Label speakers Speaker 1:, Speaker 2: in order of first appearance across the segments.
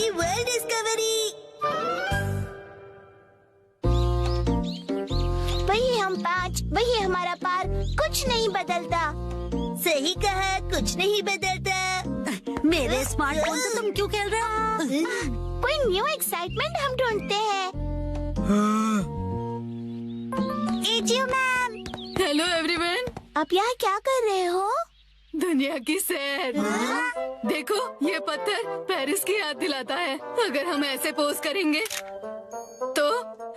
Speaker 1: की world discovery.
Speaker 2: वही हम 5, वही हमारा पार, कुछ नहीं बदलता।
Speaker 1: सही कहा, कुछ नहीं बदलता।
Speaker 3: मेरे स्मार्टफोन से तुम क्यों खेल रहे हो?
Speaker 2: कोई न्यू एक्साइटमेंट हम ढूंढते हैं। AJIO ma'am,
Speaker 4: hello everyone.
Speaker 2: आप यहाँ क्या कर रहे हो?
Speaker 4: दुनिया की सैर। देखो, ये पत्थर पेरिस की याद दिलाता है। अगर हम ऐसे पोज करेंगे तो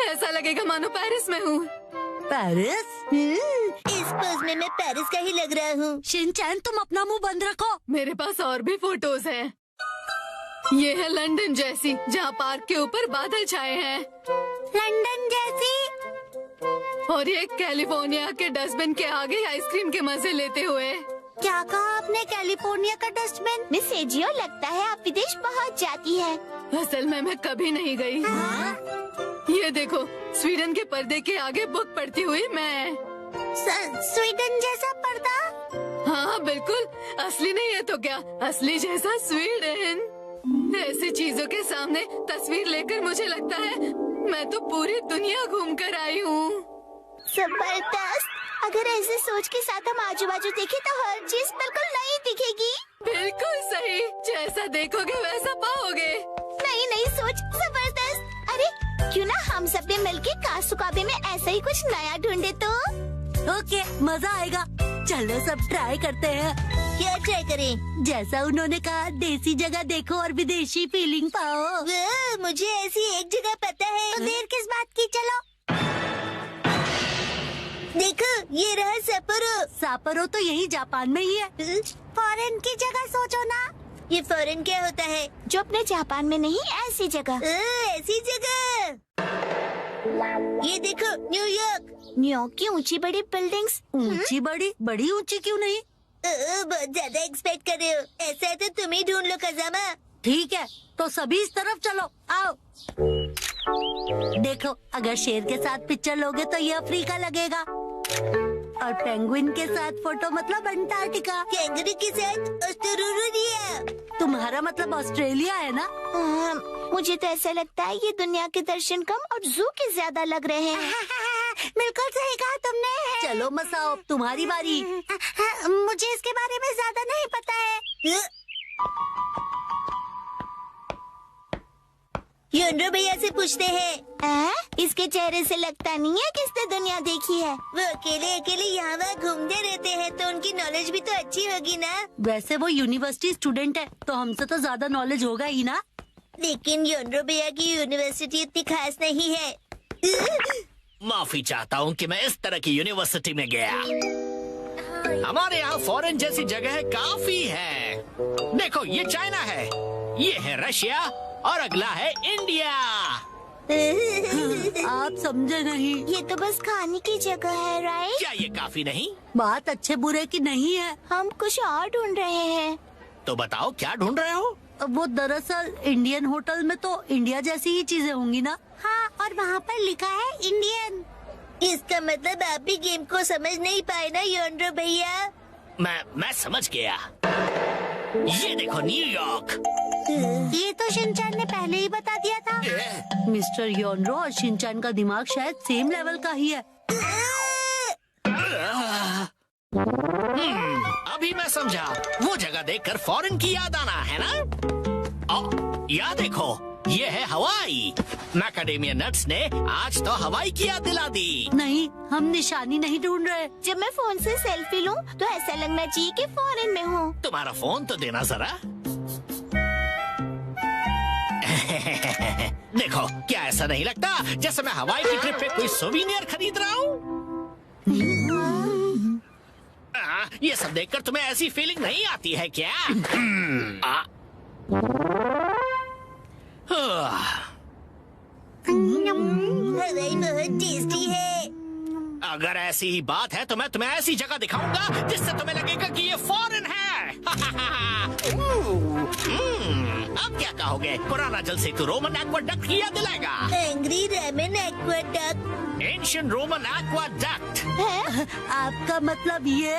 Speaker 4: ऐसा लगेगा मानो पेरिस में हूँ।
Speaker 3: पेरिस?
Speaker 1: इस पोज में मैं पेरिस का ही लग रहा हूँ।
Speaker 3: शिनचैन, तुम अपना मुंह बंद रखो।
Speaker 4: मेरे पास और भी फोटोज हैं। ये है लंदन जैसी, जहाँ पार्क के ऊपर बादल छाए हैं।
Speaker 2: लंदन जैसी?
Speaker 4: और ये कैलिफोर्निया के डस्टबिन के आगे आइसक्रीम के मजे लेते हुए।
Speaker 2: क्या कहा आपने? कैलिफोर्निया का डस्टबिन? मिस एजियो, लगता है आप विदेश पहुँच जाती है।
Speaker 4: असल में मैं कभी नहीं गई। ये देखो, स्वीडन के पर्दे के आगे बुक पढ़ती हुई मैं।
Speaker 2: स्वीडन जैसा पर्दा?
Speaker 4: हाँ बिल्कुल, असली नहीं है तो क्या, असली जैसा स्वीडन। ऐसी चीजों के सामने तस्वीर लेकर मुझे लगता है मैं तो पूरी दुनिया घूम कर आई हूँ।
Speaker 2: जबरदस्त। अगर ऐसे सोच के साथ हम आजू बाजू देखें तो हर चीज बिल्कुल नई दिखेगी।
Speaker 4: बिल्कुल सही, जैसा देखोगे वैसा पाओगे।
Speaker 2: नई नई सोच, जबरदस्त। अरे क्यों ना हम सब ने मिलके कासुकाबे में ऐसा ही कुछ नया ढूंढे तो?
Speaker 3: ओके, मजा आएगा। चलो सब ट्राई करते हैं।
Speaker 1: क्या ट्राई करें?
Speaker 3: जैसा उन्होंने कहा, देसी जगह देखो और विदेशी फीलिंग पाओ।
Speaker 1: मुझे ऐसी एक जगह पता है।
Speaker 2: तो देर किस बात की, चलो।
Speaker 1: देखो, ये रहा सपोरो।
Speaker 3: सापरो तो यही जापान में ही है।
Speaker 2: फॉरेन की जगह सोचो ना।
Speaker 1: ये फॉरेन क्या होता है?
Speaker 2: जो अपने जापान में नहीं, ऐसी जगह।
Speaker 1: ऐसी जगह। ये देखो, न्यूयॉर्क।
Speaker 2: न्यूयॉर्क की ऊंची बड़ी बिल्डिंग्स।
Speaker 3: ऊंची बड़ी? बड़ी ऊंची क्यों नहीं?
Speaker 1: बहुत ज्यादा एक्सपेक्ट कर रहे हो। ऐसा है तो तुम ही ढूंढ लो खजामा।
Speaker 3: ठीक है, तो सभी इस तरफ चलो, आओ। देखो, अगर शेर के साथ पिक्चर लोगे तो ये अफ्रीका लगेगा, और पेंगुइन के साथ फोटो मतलब अंटार्कटिका।
Speaker 1: कैंगरू के साथ ऑस्ट्रेलिया।
Speaker 3: तुम्हारा मतलब ऑस्ट्रेलिया है ना?
Speaker 2: मुझे तो ऐसा लगता है ये दुनिया के दर्शन कम और जू के ज्यादा लग रहे हैं। बिल्कुल सही कहा तुमने।
Speaker 3: चलो मसाओ, तुम्हारी बारी।
Speaker 2: मुझे इसके बारे में ज्यादा नहीं पता है।
Speaker 1: योनरो भैया से पूछते हैं।
Speaker 2: इसके चेहरे से लगता नहीं है कि इसने दुनिया देखी है।
Speaker 1: वो अकेले अकेले यहाँ वहाँ घूमते रहते हैं, तो उनकी नॉलेज भी तो अच्छी होगी ना।
Speaker 3: वैसे वो यूनिवर्सिटी स्टूडेंट है, तो हमसे तो ज्यादा नॉलेज होगा ही ना।
Speaker 1: लेकिन योनरो भैया की यूनिवर्सिटी इतनी खास नहीं है।
Speaker 5: माफी चाहता हूँ कि मैं इस तरह की यूनिवर्सिटी में गया। हमारे यहाँ फॉरेन जैसी जगह काफी है। देखो, ये चाइना है, ये है रशिया, और अगला है इंडिया।
Speaker 3: आप समझे नहीं।
Speaker 2: ये तो बस खाने की जगह है, राइट?
Speaker 5: क्या ये काफी नहीं?
Speaker 3: बात अच्छे बुरे की नहीं है।
Speaker 2: हम कुछ और ढूंढ रहे हैं।
Speaker 5: तो बताओ, क्या ढूंढ रहे हो?
Speaker 3: वो दरअसल इंडियन होटल में तो इंडिया जैसी ही चीजें होंगी ना।
Speaker 2: हाँ, और वहाँ पर लिखा है इंडियन।
Speaker 1: इसका मतलब आप भी गेम को समझ नहीं पाए ना योनरो भैया।
Speaker 5: मैं समझ गया। ये देखो, न्यूयॉर्क।
Speaker 2: ये तो शिनचैन ने पहले ही बता दिया था।
Speaker 3: मिस्टर योनरो और शिनचैन का दिमाग शायद सेम लेवल का ही है।
Speaker 5: अभी मैं समझा। वो जगह देखकर फॉरेन की याद आना है ना। या देखो, ये है हवाई। मैकाडेमिया नट्स ने आज तो हवाई की याद दिला दी।
Speaker 3: नहीं, हम निशानी नहीं ढूंढ रहे।
Speaker 2: जब मैं फोन से सेल्फी लूं तो ऐसा लगना चाहिए कि फॉरेन में हूँ।
Speaker 5: तुम्हारा फोन तो देना जरा। देखो, क्या ऐसा नहीं लगता जैसे मैं हवाई की ट्रिप पे कोई सोवीनियर खरीद रहा हूँ? ये सब देखकर तुम्हें ऐसी फीलिंग नहीं आती है क्या?
Speaker 1: हवाई बहुत टेस्टी है।
Speaker 5: अगर ऐसी ही बात है तो मैं तुम्हें ऐसी जगह दिखाऊंगा जिससे तुम्हें लगेगा कि ये फॉरेन है। अब क्या कहोगे? पुराना जल सेतु रोमन एक्वाडक्ट की याद दिलाएगा।
Speaker 1: Angry ramen aqueduct.
Speaker 5: Ancient Roman aqueduct.
Speaker 3: आपका मतलब ये?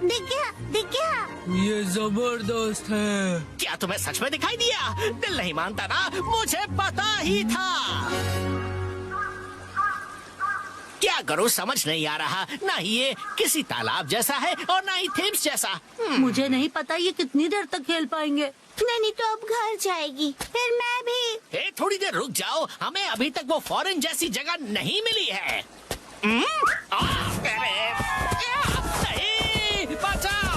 Speaker 2: दिख गया।
Speaker 6: ये जबरदस्त है।
Speaker 5: क्या तुम्हें सच में दिखाई दिया? दिल नहीं मानता ना, मुझे पता ही था। क्या करूं समझ नहीं आ रहा। ना ही ये किसी तालाब जैसा है और ना ही थेम्स जैसा।
Speaker 3: मुझे नहीं पता ये कितनी देर तक खेल पाएंगे।
Speaker 2: नहीं तो अब घर जाएगी, फिर मैं भी।
Speaker 5: थोड़ी देर रुक जाओ, हमें अभी तक वो फॉरेन जैसी जगह नहीं मिली है। नहीं, बचाओ।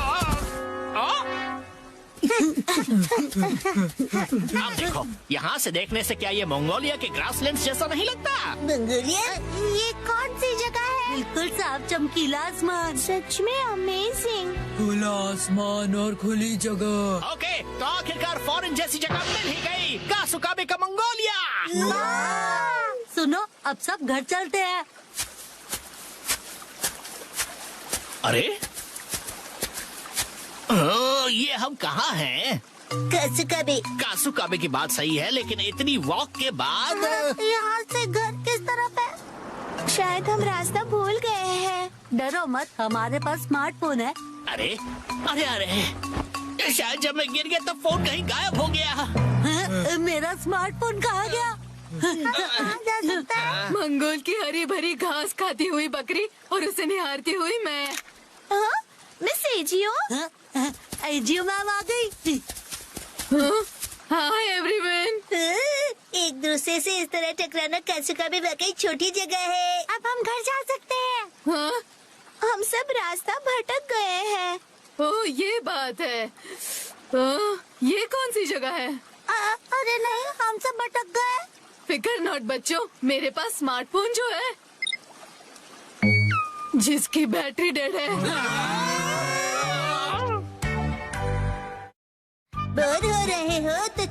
Speaker 5: अब देखो, यहाँ से देखने से क्या ये मंगोलिया के ग्रासलैंड्स जैसा नहीं लगता?
Speaker 1: मंगोलिया?
Speaker 2: ये कौन सी जगह है?
Speaker 3: बिल्कुल साफ चमकीला आसमान।
Speaker 2: सच में अमेजिंग।
Speaker 6: खुला आसमान और खुली जगह।
Speaker 5: ओके, तो आखिरकार फॉरेन जैसी जगह मिल ही गई। कासुकाबे का मंगोलिया।
Speaker 3: सुनो, अब सब घर चलते हैं।
Speaker 5: अरे ये हम कहाँ हैं?
Speaker 1: कासुकाबे।
Speaker 5: कासुकाबे की बात सही है, लेकिन इतनी वॉक के बाद
Speaker 2: यहाँ से घर किस तरफ है? शायद हम रास्ता भूल गए हैं।
Speaker 3: डरो मत, हमारे पास स्मार्टफोन है।
Speaker 5: अरे अरे अरे, शायद जब मैं गिर गया तब फोन कहीं गायब हो गया।
Speaker 3: हाँ, मेरा स्मार्टफोन कहाँ गया?
Speaker 2: कहाँ जा सकता है?
Speaker 4: मंगोल की हरी भरी घास खाती हुई बकरी और उसे निहारती हुई मैं।
Speaker 2: हाँ? मिस एजियो?
Speaker 3: जियो मैम आ गई।
Speaker 4: Hi everyone.
Speaker 1: एक दूसरे से इस तरह टकराना कासुकाबे वाकई छोटी जगह है।
Speaker 2: अब हम घर जा सकते हैं।
Speaker 4: हाँ?
Speaker 2: हम सब रास्ता भटक गए हैं।
Speaker 4: ओह ये बात है। ये कौन सी जगह है?
Speaker 2: अरे नहीं, हम सब भटक गए।
Speaker 4: फिकर नॉट बच्चों, मेरे पास स्मार्टफोन जो है जिसकी बैटरी डेड है।
Speaker 1: बोर हो रहे हो तो